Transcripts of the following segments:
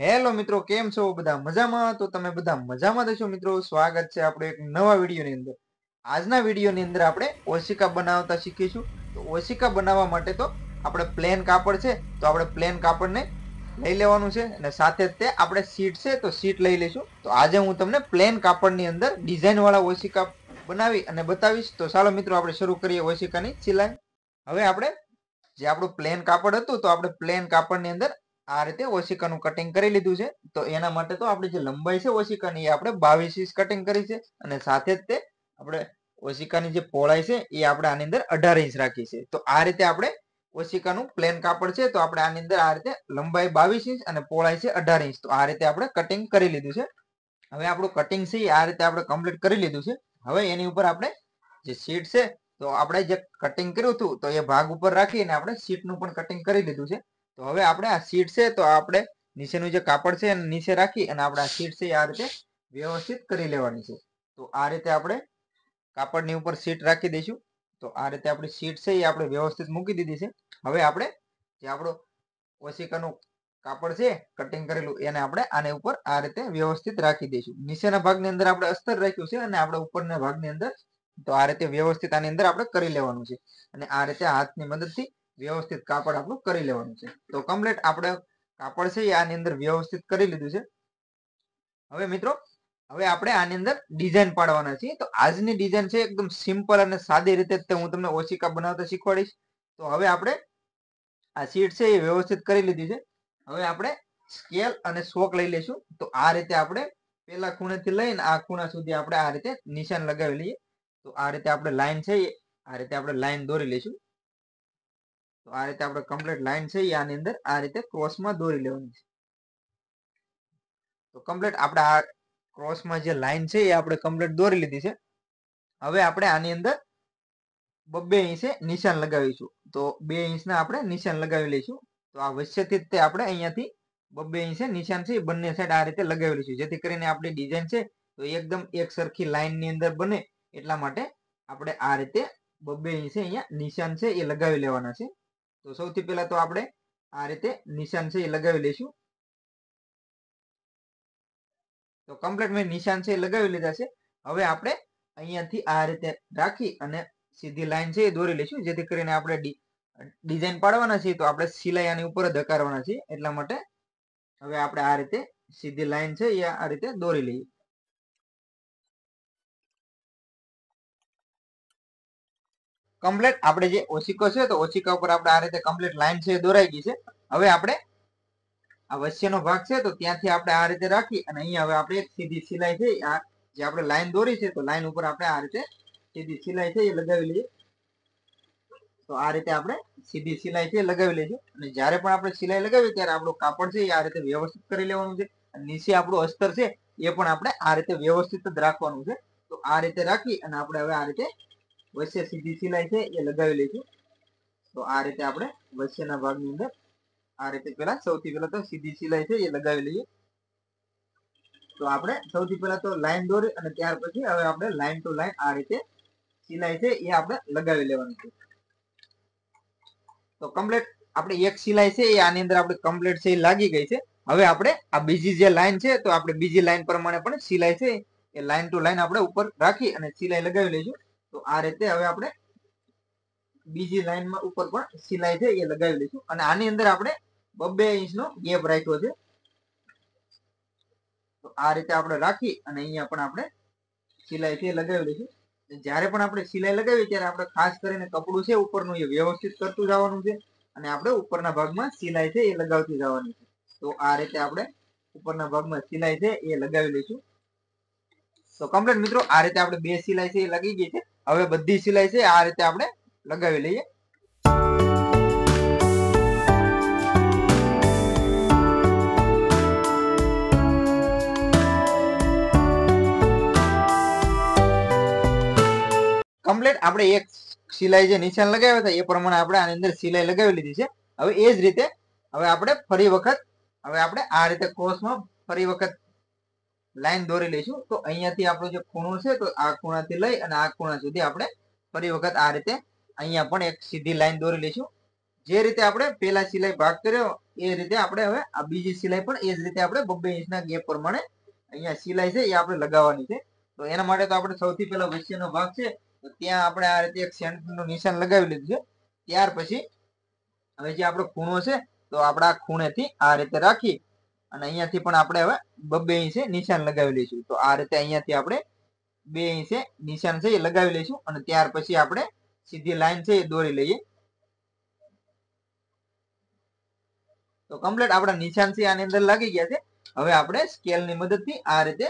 Hello મિત્રો, કેમ છો? બધા મજામાં? તો તમે બધા મજામાં થશો મિત્રો. સ્વાગત છે આપણે એક નવા વિડીયોની અંદર. આજના વિડીયોની અંદર આપણે ઓશિકા બનાવતા શીખીશું. તો ઓશિકા બનાવવા માટે તો આપણે પ્લેન કાપડ છે, તો આપણે પ્લેન કાપડને લઈ લેવાનું છે અને સાથે જ તે આપણે શીટ છે તો શીટ લઈ લઈશું. તો આજે હું તમને પ્લેન કાપડની અંદર ડિઝાઇન વાળા ઓશિકા બનાવી અને બતાવીશ. તો ચાલો મિત્રો આપણે શરૂ કરીએ ઓશિકાની સિલાઈ. હવે આપણે જે આપણું પ્લેન કાપડ હતું, તો આપણે પ્લેન કાપડની અંદર આ રીતે ઓશિકાનું કટિંગ કરી લીધું છે. તો એના માટે તો આપણી જે લંબાઈ છે ઓશિકાની એ આપણે 22 ઇંચ કટિંગ કરી છે અને સાથે જ તે આપણે ઓશિકાની જે પહોળાઈ છે એ આપણે આની અંદર 18 ઇંચ રાખી છે. તો આ રીતે આપણે ઓશિકાનું પ્લેન કાપડ છે, તો આપણે આની અંદર આ રીતે લંબાઈ 22 ઇંચ અને પહોળાઈ છે 18 ઇંચ. તો આ રીતે આપણે કટિંગ કરી લીધું છે. હવે આપણું કટિંગ છે આ રીતે આપણે કમ્પ્લીટ કરી લીધું છે. હવે એની ઉપર આપણે જે શીટ છે, તો આપણે જે કટિંગ કર્યું હતું તો એ ભાગ ઉપર રાખીને આપણે શીટનું પણ કટિંગ કરી લીધું છે. તો હવે આપણે આ શીટ છે, તો આપણે નીચેનું જે કાપડ છે એને નીચે રાખી અને આપણે આ શીટ છે આ રીતે વ્યવસ્થિત કરી લેવાની છે. તો આ રીતે આપણે કાપડની ઉપર શીટ રાખી દઈશું. તો આ રીતે આપણી શીટ છે એ આપણે વ્યવસ્થિત મૂકી દીધી છે. હવે આપણે જે આપણો ઓશિકાનું કાપડ છે કટિંગ કરેલું એને આપણે આની ઉપર આ રીતે વ્યવસ્થિત રાખી દઈશું. નીચેના ભાગની અંદર આપણે અસ્તર રાખ્યું છે અને આપણે ઉપરના ભાગની અંદર તો આ રીતે વ્યવસ્થિત આની અંદર આપણે કરી લેવાનું છે અને આ રીતે હાથની મદદથી વ્યવસ્થિત કાપડ આપણું કરી લેવાનું છે. તો કમ્પ્લીટ આપણે કાપડ છે એ આની અંદર વ્યવસ્થિત કરી લીધું છે. હવે મિત્રો, હવે આપણે આની અંદર ડિઝાઇન પાડવાના છીએ. તો આજની ડિઝાઇન છે એકદમ સિમ્પલ અને સાદી રીતે હું તમને ઓશિકા બનાવતા શીખવાડીશ. તો હવે આપણે આ શીટ છે એ વ્યવસ્થિત કરી લીધી છે. હવે આપણે સ્કેલ અને શોક લઈ લઈશું. તો આ રીતે આપણે પેલા ખૂણેથી લઈને આ ખૂણા સુધી આપણે આ રીતે નિશાન લગાવી લઈએ. તો આ રીતે આપણે લાઈન છે આ રીતે આપણે લાઈન દોરી લઈશું. તો આ રીતે આપણે કમ્પ્લીટ લાઈન છે એ આની અંદર આ રીતે ક્રોસમાં દોરી લેવાની છે. તો કમ્પ્લીટ આપણે આ ક્રોસમાં જે લાઈન છે એ આપણે કમ્પ્લીટ દોરી લીધી છે. હવે આપણે આની અંદર 2 ઇંચે નિશાન લગાવીશું. તો 2 ઇંચના આપણે નિશાન લગાવી લઈશું. તો આ વચ્ચેથી તે આપણે અહીંયાથી 2 ઇંચે નિશાન છે બંને સાઈડ આ રીતે લગાવી લઈશું, જેથી કરીને આપણી ડિઝાઇન છે તો એકદમ એક સરખી લાઈનની અંદર બને. એટલા માટે આપણે આ રીતે 2 ઇંચે અહીંયા નિશાન છે એ લગાવી લેવાના છે. તો સૌથી પહેલા તો આપણે આ રીતે નિશાન છે એ લગાવી લઈશું. તો કમ્પ્લીટ મેં નિશાન છે એ લગાવી લીધા છે. હવે આપણે અહીંયાથી આ રીતે રાખી અને સીધી લાઈન છે એ દોરી લઈશું, જેથી કરીને આપણે ડિઝાઇન પાડવાના છીએ તો આપણે સિલાઈ આની ઉપર જ કરવાના છીએ. એટલા માટે હવે આપણે આ રીતે સીધી લાઈન છે એ આ રીતે દોરી લઈએ. કમ્પ્લીટ આપણે જે ઓશિકો છે તો ઓશિકા ઉપર આપણે આ રીતે કમ્પ્લીટ લાઈન છે દોરાઈ ગઈ છે. હવે આપણે આ વચ્ચેનો ભાગ છે તો ત્યાંથી આપણે આ રીતે રાખી અને અહીંયા હવે આપણે એક સીધી સિલાઈ છે આ જે આપણે લાઈન દોરી છે તો લાઈન ઉપર આપણે આ રીતે સીધી સિલાઈ છે એ લગાવી લઈએ. તો આ રીતે આપણે સીધી સિલાઈ છે લગાવી લઈશું અને જ્યારે પણ આપણે સિલાઈ લગાવીએ ત્યારે આપણું કાપડ છે એ આ રીતે વ્યવસ્થિત કરી લેવાનું છે. નીચે આપણું અસ્તર છે એ પણ આપણે આ રીતે વ્યવસ્થિત જ રાખવાનું છે. તો આ રીતે રાખી અને આપણે હવે આ રીતે વચ્ચે સીધી સિલાઈ છે એ લગાવી લઈશું. તો આ રીતે આપણે વચ્ચેના ભાગની અંદર આ રીતે સૌથી પહેલા તો સીધી સિલાઈ છે એ લગાવી લઈએ. તો આપણે સૌથી પહેલા તો લાઈન દોરી અને ત્યાર પછી હવે આપણે લાઈન ટુ લાઈન આ રીતે સિલાઈ છે એ આપણે લગાવી લેવાની છે. તો કમ્પ્લીટ આપણે એક સિલાઈ છે એ આની અંદર આપણે કમ્પ્લીટ છે એ લાગી ગઈ છે. હવે આપણે આ બીજી જે લાઈન છે તો આપણે બીજી લાઈન પ્રમાણે પણ સિલાઈ છે એ લાઈન ટુ લાઈન આપણે ઉપર રાખી અને સિલાઈ લગાવી લઈશું. તો આ રીતે હવે આપણે બીજી લાઈનમાં ઉપર પણ સિલાઈ છે એ લગાવી લઈશું અને આની અંદર આપણે 2 ઇંચનો ગેપ રાખ્યો છે. તો આ રીતે આપણે રાખી અને અહીંયા પણ આપણે સિલાઈ છે લગાવી લઈશું. જ્યારે પણ આપણે સિલાઈ લગાવીએ ત્યારે આપણે ખાસ કરીને કપડું છે ઉપરનું એ વ્યવસ્થિત કરતું જવાનું છે અને આપણે ઉપરના ભાગમાં સિલાઈ છે એ લગાવતી જવાની છે. તો આ રીતે આપણે ઉપરના ભાગમાં સિલાઈ છે એ લગાવી લઈશું. તો કમ્પ્લીટ મિત્રો આ રીતે આપણે 2 સિલાઈ છે એ લગી ગઈ છે. હવે બધી સિલાઈ છે આ રીતે આપણે લગાવી લઈએ. કમ્પ્લીટ આપણે એક સિલાઈ જે નિશાન લગાવ્યા હતા એ પ્રમાણે આપણે આની અંદર સિલાઈ લગાવી લીધી છે. હવે એ જ રીતે હવે આપણે ફરી વખત હવે આપણે આ રીતે ક્રોસમાં ફરી વખત લાઈન દોરી લઈશું. તો અહીંયાથી આપણો જે ખૂણો છે તો આ ખૂણાથી લઈ અને આ ખૂણા સુધી આપણે ફરી વખત આ રીતે અહીંયા પણ એક સીધી લાઈન દોરી લઈશું. જે રીતે આપણે પેલા સિલાઈ ભાગ કર્યો એ રીતે આપણે હવે આ બીજી સિલાઈ પણ એ જ રીતે આપણે 2 ઇંચના ગેપ પ્રમાણે અહીંયા સિલાઈ છે એ આપણે લગાવવાની છે. તો એના માટે તો આપણે સૌથી પહેલા વચ્ચેનો ભાગ છે તો ત્યાં આપણે આ રીતે એક સેન્ટરનું નિશાન લગાવી લીધું છે. ત્યાર પછી હવે જે આપણો ખૂણો છે તો આપણા ખૂણેથી આ રીતે રાખી અને અહીંયાથી પણ આપણે હવે 2 ઇંચે નિશાન લગાવી લઈશું. તો આ રીતે અહીંયાથી આપણે 2 ઇંચે નિશાન છે એ લગાવી લઈશું અને ત્યાર પછી આપણે સીધી લાઈન છે એ દોરી લઈએ. તો કમ્પ્લીટ આપણા નિશાન છે આની અંદર લાગી ગયા છે. હવે આપણે સ્કેલની મદદથી આ રીતે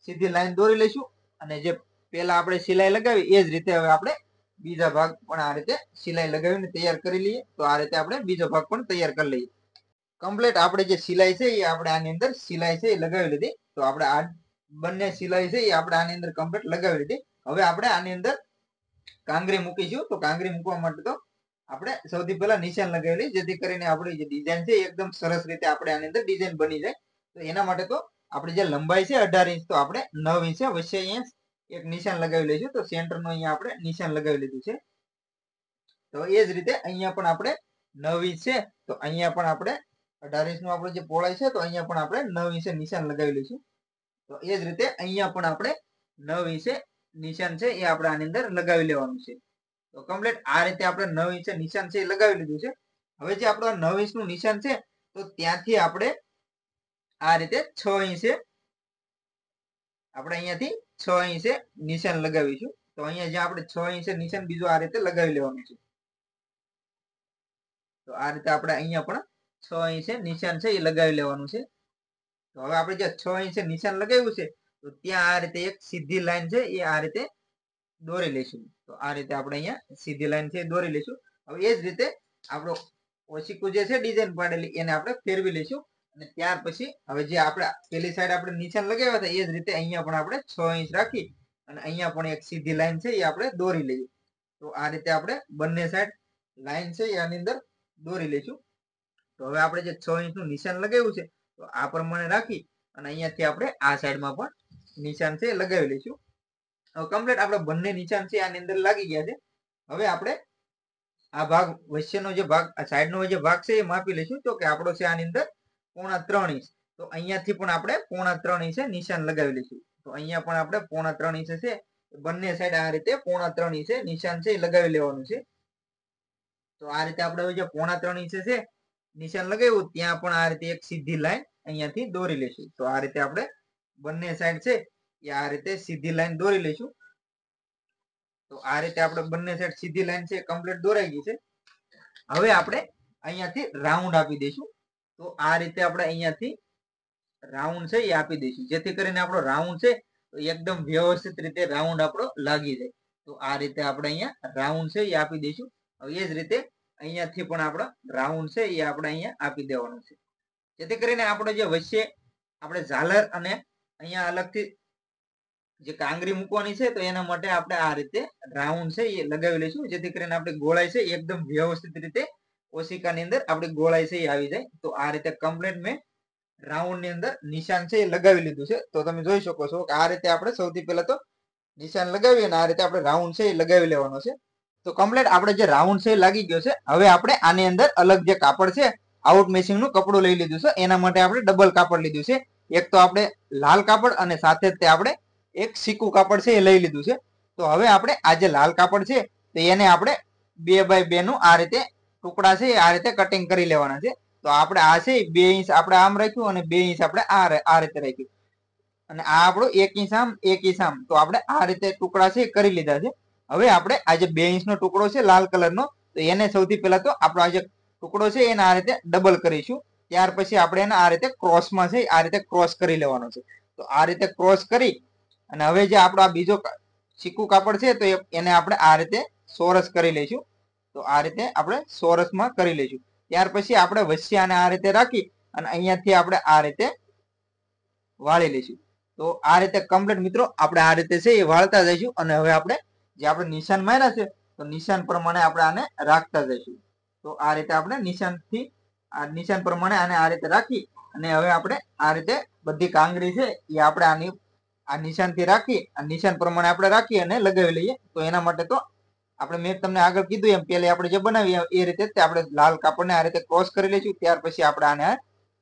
સીધી લાઈન દોરી લઈશું અને જે પેલા આપણે સિલાઈ લગાવી એ જ રીતે હવે આપણે બીજા ભાગ પણ આ રીતે સિલાઈ લગાવીને તૈયાર કરી લઈએ. તો આ રીતે આપણે બીજો ભાગ પણ તૈયાર કરી લઈએ. કમ્પ્લીટ આપણે જે સિલાઈ છે એ આપણે આની અંદર સિલાઈ છે એ લગાવી લીધી. તો આપણે આ બંને સિલાઈ છે એ આપણે આની અંદર કમ્પ્લીટ લગાવી લીધી. હવે આપણે આની અંદર કાંગરી મૂકીશું. તો કાંગરી મૂકવા માટે તો આપણે સૌથી પહેલા નિશાન લગાવી લઈએ જેથી કરીને આપણી જે ડિઝાઇન છે એકદમ સરસ રીતે આપણે આની અંદર ડિઝાઇન બની જાય. તો એના માટે તો આપણી જે લંબાઈ છે 18 ઇંચ તો આપણે 9 ઇંચે વચ્ચે અહીંયા એક નિશાન લગાવી લઈશું. તો સેન્ટરનું અહીંયા આપણે નિશાન લગાવી લીધું છે. તો એ જ રીતે અહીંયા પણ આપણે 9 ઇંચ છે તો અહીંયા પણ આપણે 18 ઇંચનું આપણું જે પહોળાઈ છે તો અહીંયા પણ આપણે 9 ઇંચે નિશાન લગાવી લઈશું. તો એ જ રીતે અહીંયા પણ આપણે 9 ઇંચે નિશાન છે એ આપણે આની અંદર લગાવી લેવાનું છે. તો કમ્પ્લીટ આ રીતે આપણે 9 ઇંચે નિશાન છે એ લગાવી લીધું છે. હવે જે આપણું 9 ઇંચનું નિશાન છે તો ત્યાંથી આપણે આ રીતે 6 ઇંચે આપણે અહીંયાથી 6 ઇંચે નિશાન લગાવીશું. તો અહીંયા જે આપણે 6 ઇંચે નિશાન બીજું આ રીતે લગાવી લેવાનું છે. તો આ રીતે આપણે અહીંયા પણ 6 ઇંચે નિશાન છે એ લગાવી લેવાનું છે. તો હવે આપણે જે 6 ઇંચે નિશાન લગાવ્યું છે તો ત્યાં આ રીતે એક સીધી લાઈન છે એ આ રીતે દોરી લઈશું. તો આ રીતે આપણે અહીંયા સીધી લાઈન છે દોરી લઈશું. હવે એ જ રીતે આપણો ઓશિકું જે છે ડિઝાઇન પાડેલી એને આપણે ફેરવી લઈશું અને ત્યાર પછી હવે જે આપણે પેલી સાઈડ આપણે નિશાન લગાવ્યા હતા એ જ રીતે અહીંયા પણ આપણે 6 ઇંચ રાખી અને અહીંયા પણ એક સીધી લાઈન છે એ આપણે દોરી લઈએ. તો આ રીતે આપણે બંને સાઈડ લાઈન છે એ આની અંદર દોરી લઈશું. તો હવે આપણે જે 6 ઇંચનું નિશાન લગાવ્યું છે તો આ પ્રમાણે રાખી અને અહીંયાથી આપણે આ સાઈડમાં પણ નિશાન છે લગાવી લઈશું. હવે કમ્પ્લીટ આપણે બંને નિશાન છે આની અંદર લાગી ગયા છે. હવે આપણે આ ભાગ વચ્ચેનો જે ભાગ આ સાઈડનો જે ભાગ છે એ માપી લઈશું. તો કે આપણો છે આની અંદર 3.5 ઇંચ. તો અહીંયાથી પણ આપણે 3.5 ઇંચે નિશાન લગાવી લઈશું. તો અહીંયા પણ આપણે 3.5 ઇંચ છે બંને સાઈડ આ રીતે 3.5 ઇંચે નિશાન છે લગાવી લેવાનું છે. તો આ રીતે આપણે જે 3.5 ઇંચ છે નિશાન લગાવ્યું ત્યાં પણ આ રીતે એક સીધી લાઈન અહીંયાથી દોરી લઈશું. તો આ રીતે આપણે બંને સાઈડ છે એ આ રીતે સીધી લાઈન દોરી લઈશું. તો આ રીતે આપણે બંને સાઈડ સીધી લાઈન છે કમ્પ્લીટ દોરાઈ ગઈ છે. હવે આપણે અહીંયાથી રાઉન્ડ આપી દઈશું. તો આ રીતે આપણે અહીંયાથી રાઉન્ડ છે એ આપી દઈશું જેથી કરીને આપણો રાઉન્ડ છે તો એકદમ વ્યવસ્થિત રીતે રાઉન્ડ આપણો લાગી જાય. તો આ રીતે આપણે અહીંયા રાઉન્ડ છે એ આપી દઈશું. હવે એ જ રીતે અહીંયાથી પણ આપણો રાઉન્ડ છે એ આપણે અહીંયા આપી દેવાનું છે જેથી કરીને આપણે જે વચ્ચે આપણે ઝાલર અને અહીંયા અલગથી જે કાંગરી મૂકવાની છે તો એના માટે આપણે આ રીતે રાઉન્ડ છે એ લગાવી લઈશું જેથી કરીને આપણી ગોળાઈ છે એકદમ વ્યવસ્થિત રીતે ઓશિકાની અંદર આપણી ગોળાઈ છે એ આવી જાય. તો આ રીતે કમ્પ્લીટ મેં રાઉન્ડ ની અંદર નિશાન છે એ લગાવી લીધું છે. તો તમે જોઈ શકો છો કે આ રીતે આપણે સૌથી પહેલા તો નિશાન લગાવીએ અને આ રીતે આપણે રાઉન્ડ છે એ લગાવી લેવાનો છે. તો કમ્પ્લીટ આપણે જે રાઉન્ડ છે લાગી ગયો છે. હવે આપણે આની અંદર અલગ જે કાપડ છે આઉટ મેચિંગ નું કપડું લઈ લીધું છે. એના માટે આપણે ડબલ કાપડ લીધું છે. એક તો આપણે લાલ કાપડ અને સાથે જ તે આપણે એક સીકું કાપડ છે એ લઈ લીધું છે. તો હવે આપણે આ જે લાલ કાપડ છે તો એને આપણે 2x2 નું આ રીતે ટુકડા છે આ રીતે કટિંગ કરી લેવાના છે. તો આપણે આ છે 2 ઇંચ આપણે આમ રાખ્યું અને 2 ઇંચ આપણે આ રીતે રાખ્યું અને આ આપણું 1 ઇંચ આમ 1 ઇંચ આમ. તો આપણે આ રીતે ટુકડા છે કરી લીધા છે. હવે આપણે આ જે 2 ઇંચનો ટુકડો છે લાલ કલરનો તો એને સૌથી પહેલા તો આપણો આ જે ટુકડો છે એને આ રીતે ડબલ કરીશું. ત્યાર પછી આપણે એને આ રીતે ક્રોસમાં છે આ રીતે ક્રોસ કરી લેવાનો છે. તો આ રીતે ક્રોસ કરી અને હવે જે આપણો આ બીજો ચીકુ કાપડ છે તો એને આપણે આ રીતે ચોરસ કરી લઈશું. તો આ રીતે આપણે ચોરસમાં કરી લઈશું. ત્યાર પછી આપણે વચ્ચે આને આ રીતે રાખી અને અહીંયાથી આપણે આ રીતે વાળી લઈશું. તો આ રીતે કમ્પ્લીટ મિત્રો આપણે આ રીતે છે એ વાળતા જઈશું અને હવે આપણે જે આપણે નિશાન માર્યા છે તો નિશાન પ્રમાણે આપણે આને રાખતા જઈશું. તો આ રીતે આપણે નિશાનથી આ નિશાન પ્રમાણે આને આ રીતે રાખી અને હવે આપણે આ રીતે બધી કાંગરી છે એ આપણે આની આ નિશાનથી રાખી આ નિશાન પ્રમાણે આપણે રાખી અને લગાવી લઈએ. તો એના માટે તો આપણે મેં તમને આગળ કીધું એમ પહેલે આપણે જે બનાવીએ એ રીતે આપણે લાલ કાપડને આ રીતે ક્રોસ કરી લઈશું. ત્યાર પછી આપણે આને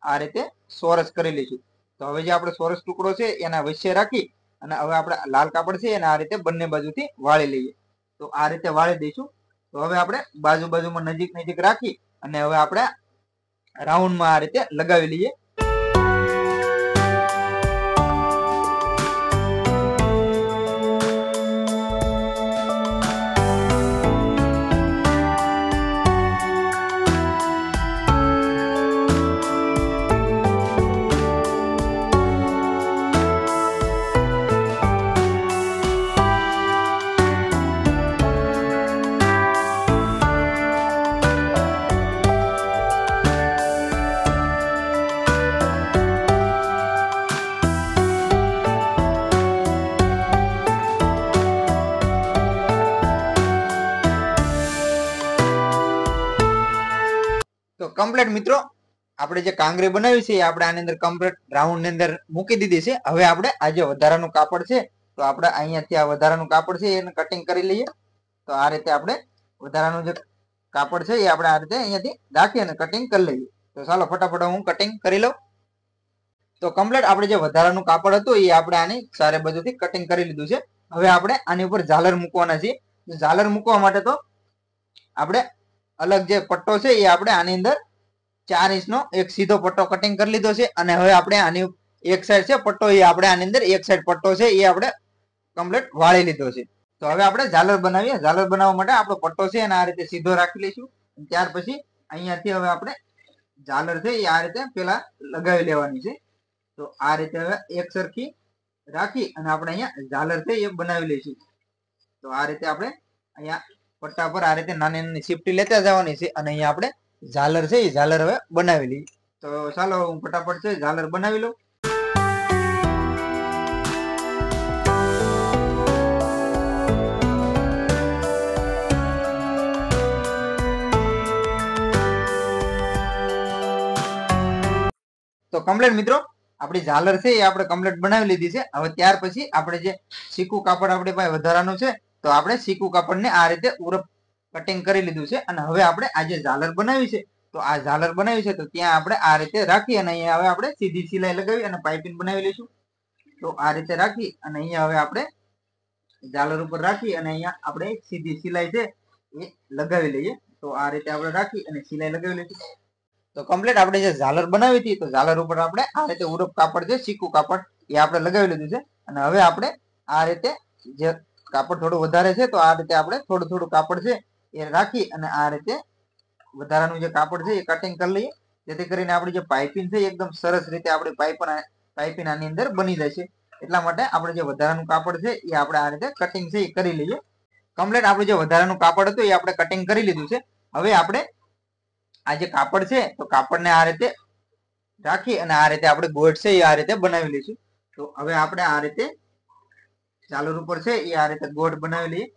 આ રીતે ચોરસ કરી લઈશું. તો હવે જે આપણે ચોરસ ટુકડો છે એના વચ્ચે રાખી અને હવે આપણે લાલ કાપડ છે એને આ રીતે બંને બાજુથી વાળી લઈએ. તો આ રીતે વાળી દઈશું. તો હવે આપણે બાજુમાં નજીક રાખી અને હવે આપણે રાઉન્ડમાં આ રીતે લગાવી લઈએ. તો કમ્પ્લીટ મિત્રો આપણે જે કાંગરી બનાવી છે આપણે આની અંદર કમ્પ્લીટ રાઉન્ડ ની અંદર મૂકી દીધી છે. હવે આપણે આ જે વધારાનું કાપડ છે તો આપણે અહીંયાથી આ વધારાનું કાપડ છે એને કટિંગ કરી લઈએ. તો આ રીતે આપણે વધારાનું જે કાપડ છે એ આપણે આ રીતે અહીંયાથી રાખી અને કટિંગ કરી લઈએ. તો ચાલો ફટાફટ હું કટિંગ કરી લઉં. તો કમ્પ્લીટ આપણે જે વધારાનું કાપડ હતું એ આપણે આની ચારે બાજુથી કટિંગ કરી લીધું છે. હવે આપણે આની ઉપર ઝાલર મૂકવાના છે. ઝાલર મૂકવા માટે તો આપણે અલગ જે પટ્ટો છે એ આપણે આની અંદર 4 ઇંચનો એક સીધો પટ્ટો કટિંગ કરી લીધો છે. અને હવે આપણે આની એક સાઈડ છે પટ્ટો એ આપણે આની અંદર એક સાઈડ પટ્ટો છે એ આપણે કમ્પ્લીટ વાળી લીધો છે. તો હવે આપણે ઝાલર બનાવીએ. ઝાલર બનાવવા માટે આપણો પટ્ટો છે અને આ રીતે સીધો રાખી લઈશું. ત્યાર પછી અહીંયાથી હવે આપણે ઝાલર છે એ આ રીતે પેલા લગાવી લેવાની છે. તો આ રીતે હવે એક સરખી રાખી અને આપણે અહીંયા ઝાલર છે એ બનાવી લઈશું. તો આ રીતે આપણે અહીંયા પટ્ટા પર આ રીતે નાની નાની ચીપટી લેતા જવાની છે અને અહીંયા આપણે ઝાલર છે એ ઝાલર હવે બનાવી લઈએ. તો ચાલો હું ફટાફટ છે ઝાલર બનાવી લઉં. તો કમ્પ્લીટ મિત્રો આપણી ઝાલર છે એ આપણે કમ્પ્લીટ બનાવી લીધી છે. હવે ત્યાર પછી આપણે જે સીકું કાપડ આપણી પાસે વધારાનું છે તો આપણે સીકું કાપડને આ રીતે ઉરપ કટિંગ કરી લીધું છે. અને હવે આપણે આ જે ઝાલર બનાવી છે તો આ ઝાલર બનાવી છે તો ત્યાં આપણે આ રીતે રાખી અને અહીંયા હવે આપણે સીધી સિલાઈ લગાવી અને પાઇપિંગ બનાવી લઈશું. તો આ રીતે રાખી અને અહીંયા હવે આપણે ઝાલર ઉપર રાખી અને અહીંયા આપણે સીધી સિલાઈ છે એ લગાવી લઈએ. તો આ રીતે આપણે રાખી અને સિલાઈ લગાવી લઈશું. તો કમ્પ્લીટ આપણે જે ઝાલર બનાવી હતી તો ઝાલર ઉપર આપણે આ રીતે ઉરપ કાપડ છે સીકું કાપડ એ આપણે લગાવી લીધું છે. અને હવે આપણે આ રીતે જે કાપડ થોડું વધારે છે તો આ રીતે આપણે થોડું કાપડ છે એ રાખી અને આ રીતે વધારાનું જે કાપડ છે એ કટિંગ કરી લઈએ. જેથી કરીને આપણી જે પાઇપિંગ છે એકદમ સરસ રીતે આપણી પાઇપિંગ આની અંદર બની જશે. એટલા માટે આપણે જે વધારાનું કાપડ છે એ આપણે આ રીતે કટિંગ છે એ કરી લઈએ. કમ્પ્લીટ આપણું જે વધારાનું કાપડ હતું એ આપણે કટિંગ કરી લીધું છે. હવે આપણે આ જે કાપડ છે તો કાપડને આ રીતે રાખી અને આ રીતે આપણે ગોળ છે એ આ રીતે બનાવી લઈશું. તો હવે આપણે આ રીતે ઝાલર ઉપર છે એ આ રીતે ગોળ બનાવી લઈએ.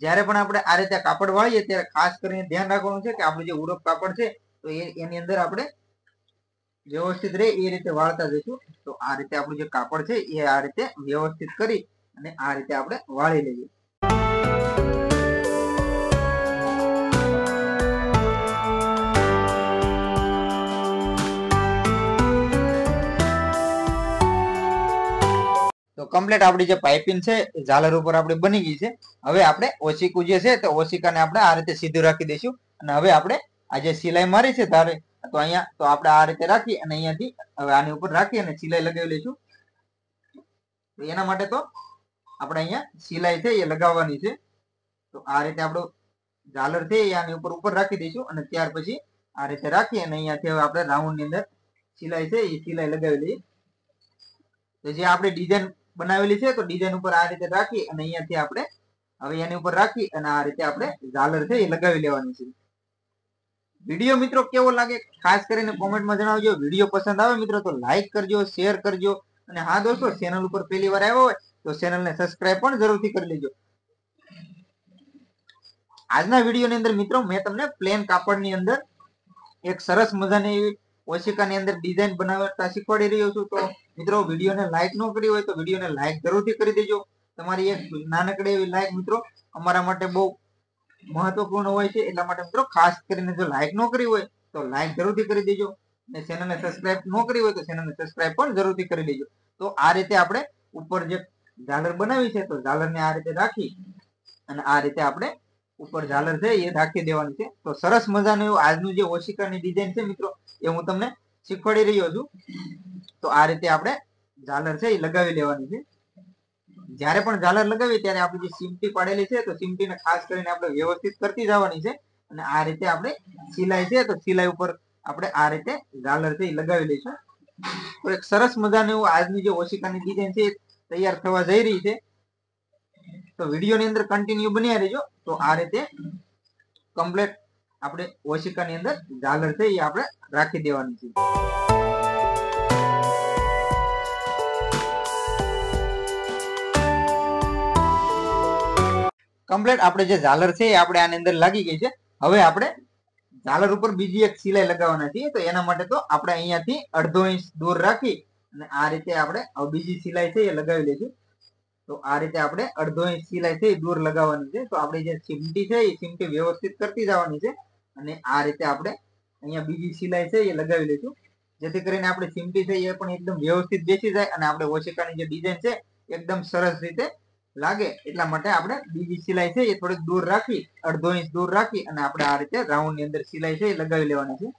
જ્યારે પણ આપણે આ રીતે કાપડ વાળીએ ત્યારે ખાસ કરીને ધ્યાન રાખવાનું છે કે આપણું જે ઉરપ કાપડ છે તો એની અંદર આપણે વ્યવસ્થિત રહે એ રીતે વાળતા જઈશું. તો આ રીતે આપણું જે કાપડ છે એ આ રીતે વ્યવસ્થિત કરી અને આ રીતે આપણે વાળી લઈએ. તો કમ્પ્લીટ આપણી જે પાઇપિંગ છે ઝાલર ઉપર આપણી બની ગઈ છે. હવે આપણે ઓશિકું જે છે તો ઓશિકાને આપણે આ રીતે સીધું રાખી દઈશું. અને હવે આપણે આ જે સિલાઈ મારી છે તારે તો અહીંયા તો આપણે આ રીતે રાખી અને અહીંયાથી હવે આની ઉપર રાખી અને સિલાઈ લગાવી લઈશું. તો એના માટે તો આપણે અહીંયા સિલાઈ છે એ લગાવવાની છે. તો આ રીતે આપણું ઝાલર છે એ આની ઉપર રાખી દઈશું અને ત્યાર પછી આ રીતે રાખી અને અહીંયાથી હવે આપણે રાઉન્ડ ની અંદર સિલાઈ છે એ સિલાઈ લગાવી લઈએ. તો જે આપણે ડિઝાઇન બનાવેલી છે તો ડિઝાઇન ઉપર આ રીતે રાખી અને અહીંયાથી આપણે હવે એની ઉપર રાખી અને આ રીતે આપણે ઝાલર છે એ લગાવી લેવાની છે. વિડીયો મિત્રો કેવો લાગે ખાસ કરીને કોમેન્ટમાં જણાવજો. વિડીયો પસંદ આવે મિત્રો તો લાઈક કરજો, શેર કરજો અને હા દોસ્તો ચેનલ ઉપર પહેલી વાર આવ્યો હોય તો ચેનલને સબસ્ક્રાઇબ પણ જરૂરથી કરી લેજો. આજના વિડીયોની અંદર મિત્રો મેં તમને પ્લેન કાપડની અંદર એક સરસ મજાની એવી ઓશિકાની અંદર ડિઝાઇન બનાવતા શીખવાડી રહ્યો છું. તો મિત્રો વિડીયોને લાઈક ન કરી હોય તો વિડીયોને લાઈક જરૂરથી કરી દેજો તમારી એક નાનકડી એવી લાઈક મિત્રો અમારા માટે બહુ મહત્વપૂર્ણ હોય છે, એટલા માટે મિત્રો ખાસ કરીને જો લાઈક ન કરી હોય તો લાઈક જરૂરથી કરી દેજો, અને ચેનલને સબસ્ક્રાઇબ ન કરી હોય તો ચેનલને સબસ્ક્રાઇબ પણ જરૂરથી કરી દેજો. તો આ રીતે આપણે ઉપર જે ઝાલર બનાવી છે તો ઝાલરને આ રીતે રાખી અને આ રીતે આપણે ઉપર ઝાલર છે એ રાખી દેવાની છે. તો સરસ મજાનું એવું આજનું જે ઓશિકાની ડિઝાઇન છે મિત્રો એ હું તમને શીખવાડી રહ્યો છું. તો આ રીતે આપણે ઝાલર છે એ લગાવી લેવાની છે. જ્યારે પણ ઝાલર લગાવી ત્યારે આપણે જે સીમટી પાડેલી છે તો સીમટીને ખાસ કરીને આપણે વ્યવસ્થિત કરતી જવાની છે, અને આ રીતે આપણે સિલાઈ છે તો સિલાઈ ઉપર આપણે આ રીતે ઝાલર છે એ લગાવી લઈશું. તો એક સરસ મજાનું એવું આજની જે ઓશિકાની ડિઝાઇન છે તૈયાર થવા જઈ રહી છે. તો વિડીયોની અંદર કન્ટિન્યુ બન્યા રહેજો. તો આ રીતે કમ્પ્લીટ આપણે ઓશિકાની અંદર ઝાલર છે એ આપણે રાખી દેવાની છે. કમ્પ્લીટ આપણે જે ઝાલર છે એ આપણે આની અંદર લાગી ગઈ છે. હવે આપણે ઝાલર ઉપર બીજી એક સિલાઈ લગાવવાના છીએ. તો એના માટે તો આપણે અહીંયાથી અડધો ઇંચ દૂર રાખી અને આ રીતે આપણે બીજી સિલાઈ છે એ લગાવી લઈશું. તો આ રીતે આપણે અડધો ઇંચ સિલાઈ છે એ દૂર લગાવવાની છે. તો આપણી જે ચીમટી છે એ ચીમટી વ્યવસ્થિત કરતી જવાની છે, અને આ રીતે આપણે અહીંયા બીજી સિલાઈ છે એ લગાવી લઈશું, જેથી કરીને આપણે ચીમટી છે એ પણ એકદમ વ્યવસ્થિત બેસી જાય અને આપણે ઓશિકાની જે ડિઝાઇન છે એકદમ સરસ રીતે લાગે. એટલા માટે આપણે બીજી સિલાઈ છે એ થોડીક દૂર રાખી, અડધો ઇંચ દૂર રાખી અને આપણે આ રીતે રાઉન્ડ ની અંદર સિલાઈ છે એ લગાવી લેવાની છે.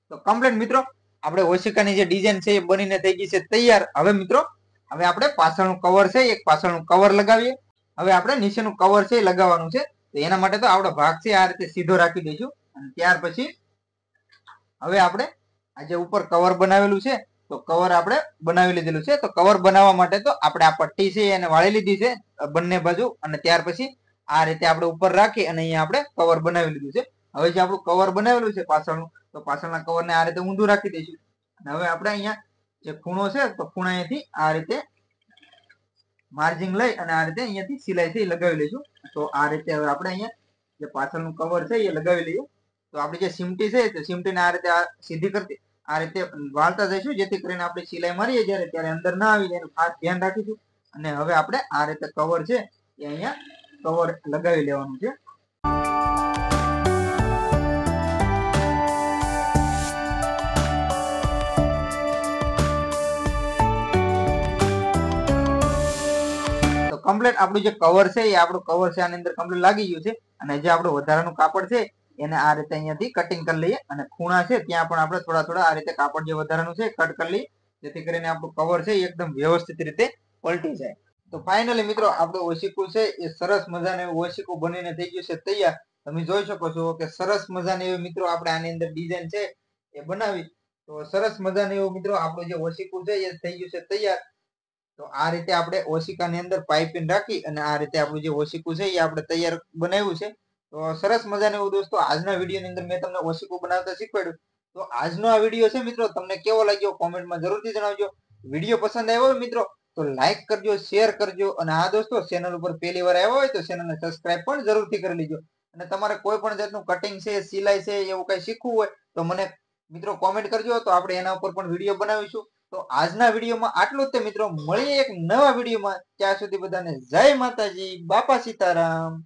તો કમ્પ્લીટ મિત્રો આપણે ઓશિકાની જે ડિઝાઇન છે એ બનીને થઈ ગઈ છે તૈયાર. હવે મિત્રો હવે આપણે પાછળનું કવર છે એક પાછળનું કવર લગાવીએ. હવે આપણે નીચેનું કવર છે એ લગાવવાનું છે. તો એના માટે તો આપણો ભાગ છે આ રીતે સીધો રાખી દઈશું, અને ત્યાર પછી હવે આપણે આ જે ઉપર કવર બનાવેલું છે તો કવર આપણે બનાવી લીધેલું છે. તો કવર બનાવવા માટે તો આપણે આ પટ્ટી છે એને વાળી લીધી છે બંને બાજુ, અને ત્યાર પછી આ રીતે આપણે ઉપર રાખી અને અહીંયા આપણે કવર બનાવી લીધું છે. હવે જે આપણું કવર બનાવેલું છે પાછળનું, તો પાછળના કવરને આ રીતે ઊંધું રાખી દઈશું. અને હવે આપણે અહીંયા જે ખૂણો છે તો ખૂણાએથી આ રીતે માર્જિંગ લઈ અને આ રીતે અહીંયાથી સિલાઈ છે એ લગાવી લઈશું. તો આ રીતે હવે આપણે અહીંયા જે પાછળનું કવર છે એ લગાવી લઈએ. તો આપણી જે સીમટી છે તો સીમટીને આ રીતે સીધી કરતી આ રીતે વાળતા જઈશું, જેથી કરીને આપણે સિલાઈ મારીએ જ્યારે ત્યારે અંદર ના આવી જાય એનું ખાસ ધ્યાન રાખીશું. અને હવે આપણે આ રીતે કવર છે એ અહીંયા કવર લગાવી લેવાનું છે. કમ્પ્લીટ આપણું જે કવર છે એ આપણું કવર છે આની અંદર કમ્પ્લીટ લાગી ગયું છે. અને જે આપણું વધારાનું કાપડ છે એને આ રીતે અહીંયાથી કટિંગ કરી લઈએ, અને ખૂણા છે ત્યાં પણ આપણે થોડા થોડા આ રીતે કાપડ જે વધારાનું છે કટ કરી લઈએ, જેથી કરીને આપણું કવર છે એ એકદમ વ્યવસ્થિત રીતે પલટી જાય. તો ફાઇનલી મિત્રો આપણું ઓશિકું છે એ સરસ મજાનું એવું ઓશિકું બનીને થઈ ગયું છે તૈયાર. તમે જોઈ શકો છો કે સરસ મજાની એવી મિત્રો આપણે આની અંદર ડિઝાઇન છે એ બનાવી. તો સરસ મજાનું એવું મિત્રો આપણું જે ઓશિકું છે એ થઈ ગયું છે તૈયાર. તો આ રીતે આપણે ઓશિકાની અંદર પાઇપિંગ રાખી અને આ રીતે આપણું જે ઓશિકું છે એ આપણે તૈયાર બનાવ્યું છે. તો સરસ મજાનું એવું દોસ્તો આજના વિડીયોની અંદર મેં તમને ઓશિકું બનાવતા શીખવાડ્યું. તો આજનો આ વિડીયો છે મિત્રો તમને કેવો લાગ્યો કોમેન્ટમાં જરૂરથી જણાવજો. વિડીયો પસંદ આવ્યો હોય મિત્રો તો લાઈક કરજો, શેર કરજો, અને આ દોસ્તો ચેનલ ઉપર પહેલી વાર આવ્યો હોય તો ચેનલને સબસ્ક્રાઇબ પણ જરૂરથી કરી લેજો. અને તમારે કોઈ પણ જાતનું કટિંગ છે, સિલાઈ છે, એવું કઈ શીખવું હોય તો મને મિત્રો કોમેન્ટ કરજો, તો આપણે એના ઉપર પણ વિડીયો બનાવીશું. તો આજના વિડીયોમાં આટલું જ તે મિત્રો, મળીએ એક નવા વિડીયોમાં. ત્યાં સુધી બધાને જય માતાજી, બાપા સીતારામ.